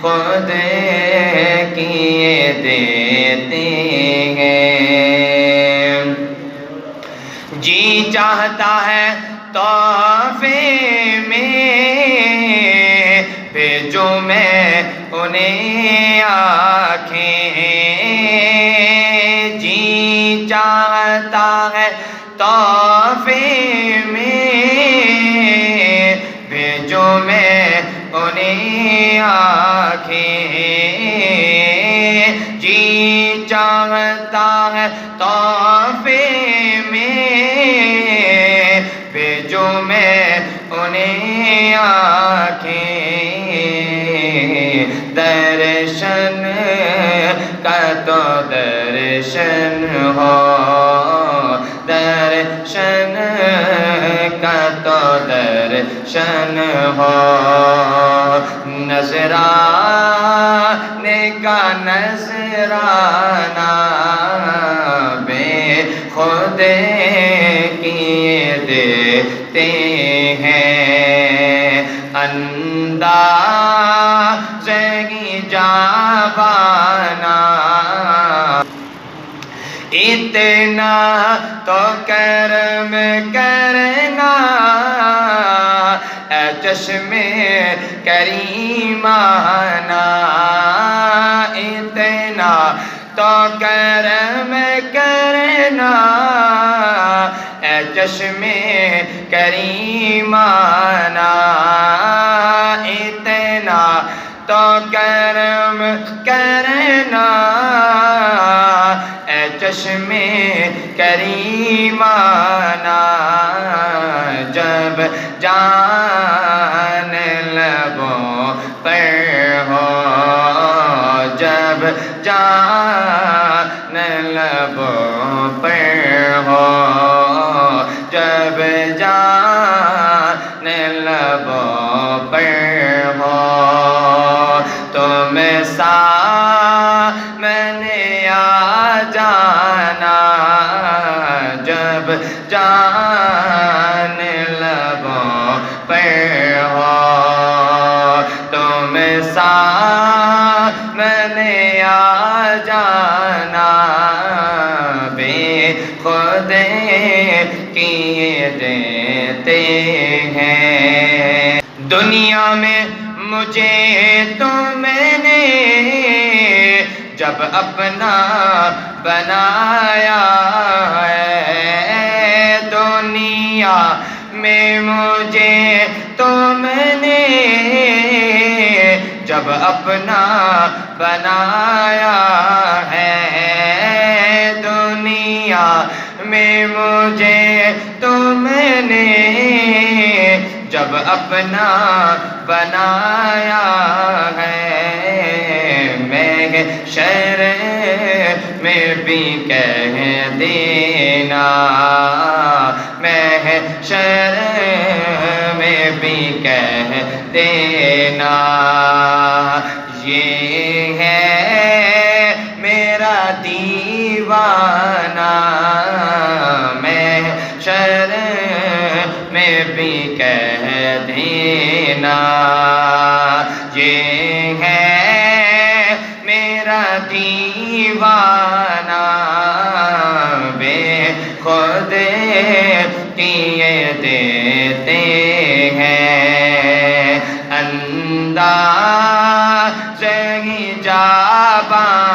خود کیے دیتے ہیں۔ جی چاہتا ہے تحفے میں بھیجوں میں انہیں آنکھیں، جی چاہتا ہے تحفے میں بھیجوں میں انہیں آنکھیں، جی چاہتا ہے تحفے میں بھیجوں میں انہیں آنکھیں، درشن کا تو درشن ہو، درشن کا تو درشن ہو، نذرانے کا نذرانہ بے خود کیے دیتے ہیں، اندازِ جاوانا اتنا تو کرم کرنا اے چشم کریمانہ، اتنا تو کرم کرنا اے چشم کریمانہ، اتنا تو کرم کرنا اے چشم کریمانہ، جب جان لبوں پر ہو، جب جان لبوں پر ہو، جب جان لبوں پر ہو، تم سامنے آ جانا، جب جان لبوں پر ہو، تم سامنے آ جانا، بے خود کیے دیتے ہیں۔ دنیا میں مجھے تم نے جب اپنا بنایا ہے، دنیا میں مجھے تم نے جب اپنا بنایا ہے، دنیا میں مجھے تم نے جب اپنا بنایا ہے، محشر میں بھی کہہ دینا، محشر میں بھی کہہ دینا، یہ ہے میرا دیوانہ، محشر میں بھی کہہ دینا، یہ ہے میرا دیوانہ، بے خود کیے دیتے ہیں، اندازِ جاوانا